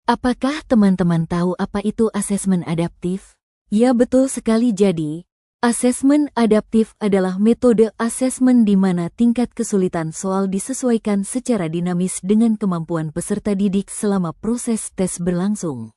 Apakah teman-teman tahu apa itu asesmen adaptif? Ya, betul sekali. Jadi, asesmen adaptif adalah metode asesmen di mana tingkat kesulitan soal disesuaikan secara dinamis dengan kemampuan peserta didik selama proses tes berlangsung.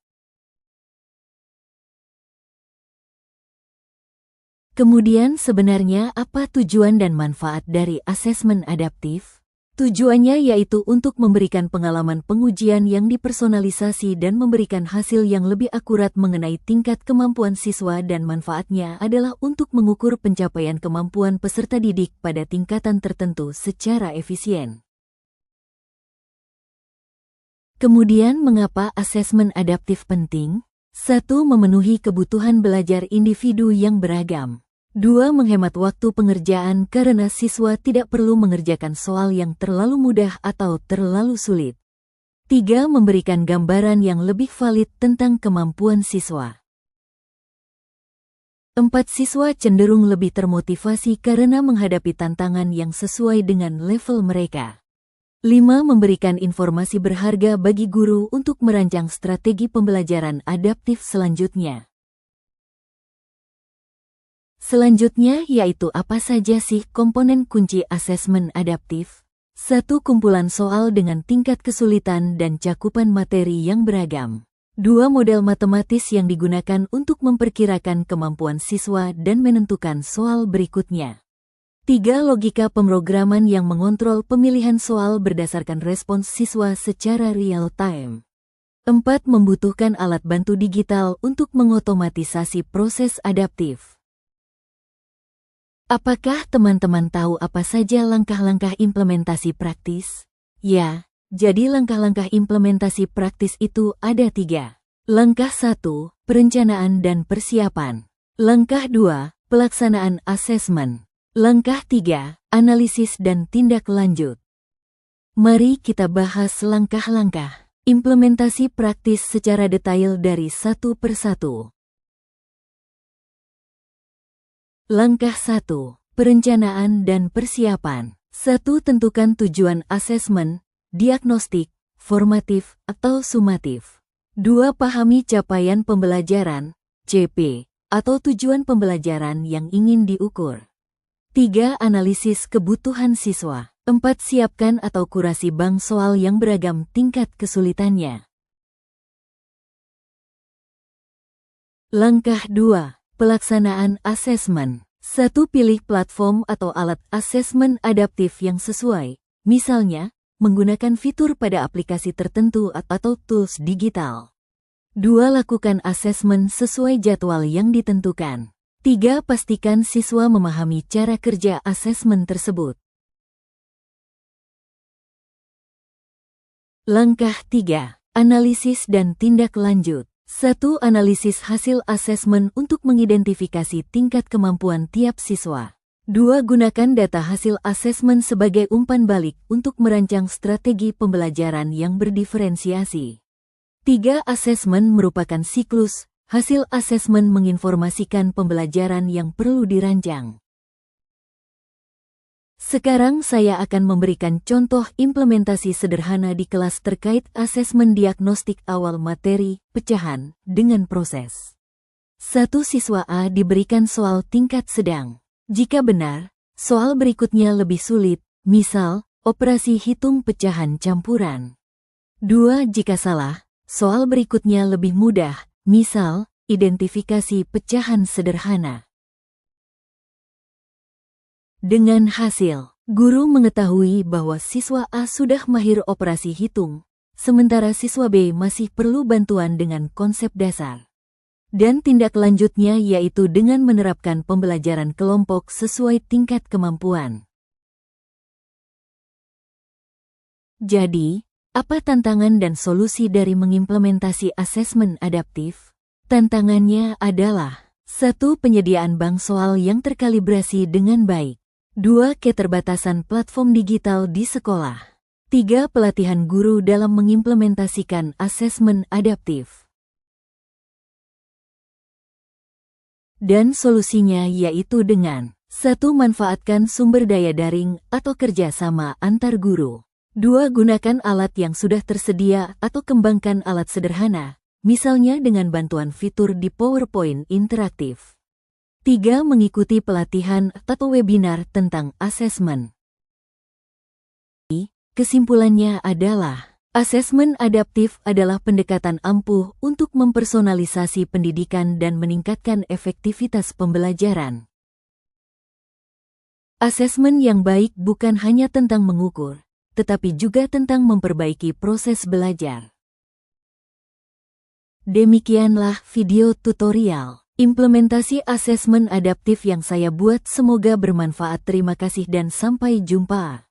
Kemudian sebenarnya apa tujuan dan manfaat dari asesmen adaptif? Tujuannya yaitu untuk memberikan pengalaman pengujian yang dipersonalisasi dan memberikan hasil yang lebih akurat mengenai tingkat kemampuan siswa, dan manfaatnya adalah untuk mengukur pencapaian kemampuan peserta didik pada tingkatan tertentu secara efisien. Kemudian mengapa asesmen adaptif penting? 1. Memenuhi kebutuhan belajar individu yang beragam. 2. Menghemat waktu pengerjaan karena siswa tidak perlu mengerjakan soal yang terlalu mudah atau terlalu sulit. 3. Memberikan gambaran yang lebih valid tentang kemampuan siswa. 4. Siswa cenderung lebih termotivasi karena menghadapi tantangan yang sesuai dengan level mereka. 5. Memberikan informasi berharga bagi guru untuk merancang strategi pembelajaran adaptif selanjutnya. Selanjutnya yaitu apa saja sih komponen kunci asesmen adaptif? 1. Kumpulan soal dengan tingkat kesulitan dan cakupan materi yang beragam. 2. Model matematis yang digunakan untuk memperkirakan kemampuan siswa dan menentukan soal berikutnya. 3. Logika pemrograman yang mengontrol pemilihan soal berdasarkan respons siswa secara real time. 4. Membutuhkan alat bantu digital untuk mengotomatisasi proses adaptif. Apakah teman-teman tahu apa saja langkah-langkah implementasi praktis? Ya, jadi langkah-langkah implementasi praktis itu ada 3. Langkah 1, perencanaan dan persiapan. Langkah 2, pelaksanaan asesmen. Langkah 3, analisis dan tindak lanjut. Mari kita bahas langkah-langkah implementasi praktis secara detail dari satu persatu. Langkah 1. Perencanaan dan persiapan. 1. Tentukan tujuan asesmen, diagnostik, formatif, atau sumatif. 2. Pahami capaian pembelajaran, CP, atau tujuan pembelajaran yang ingin diukur. 3. Analisis kebutuhan siswa. 4. Siapkan atau kurasi bank soal yang beragam tingkat kesulitannya. Langkah 2. Pelaksanaan asesmen. 1. Pilih platform atau alat asesmen adaptif yang sesuai, misalnya, menggunakan fitur pada aplikasi tertentu atau tools digital. 2. Lakukan asesmen sesuai jadwal yang ditentukan. 3. Pastikan siswa memahami cara kerja asesmen tersebut. Langkah 3. Analisis dan tindak lanjut. 1. Analisis hasil asesmen untuk mengidentifikasi tingkat kemampuan tiap siswa. 2. Gunakan data hasil asesmen sebagai umpan balik untuk merancang strategi pembelajaran yang berdiferensiasi. 3. Asesmen merupakan siklus. Hasil asesmen menginformasikan pembelajaran yang perlu dirancang. Sekarang saya akan memberikan contoh implementasi sederhana di kelas terkait asesmen diagnostik awal materi, pecahan, dengan proses. 1. Siswa A diberikan soal tingkat sedang. Jika benar, soal berikutnya lebih sulit, misal, operasi hitung pecahan campuran. 2. Jika salah, soal berikutnya lebih mudah, misal, identifikasi pecahan sederhana. Dengan hasil, guru mengetahui bahwa siswa A sudah mahir operasi hitung, sementara siswa B masih perlu bantuan dengan konsep dasar. Dan tindak lanjutnya yaitu dengan menerapkan pembelajaran kelompok sesuai tingkat kemampuan. Jadi, apa tantangan dan solusi dari mengimplementasi asesmen adaptif? Tantangannya adalah 1. Penyediaan bank soal yang terkalibrasi dengan baik. 2. Keterbatasan platform digital di sekolah. 3. Pelatihan guru dalam mengimplementasikan asesmen adaptif. Dan solusinya yaitu dengan 1. Manfaatkan sumber daya daring atau kerjasama antar guru. 2. Gunakan alat yang sudah tersedia atau kembangkan alat sederhana, misalnya dengan bantuan fitur di PowerPoint interaktif. 3. Mengikuti pelatihan atau webinar tentang asesmen. Kesimpulannya adalah, asesmen adaptif adalah pendekatan ampuh untuk mempersonalisasi pendidikan dan meningkatkan efektivitas pembelajaran. Asesmen yang baik bukan hanya tentang mengukur, tetapi juga tentang memperbaiki proses belajar. Demikianlah video tutorial implementasi asesmen adaptif yang saya buat, semoga bermanfaat. Terima kasih dan sampai jumpa.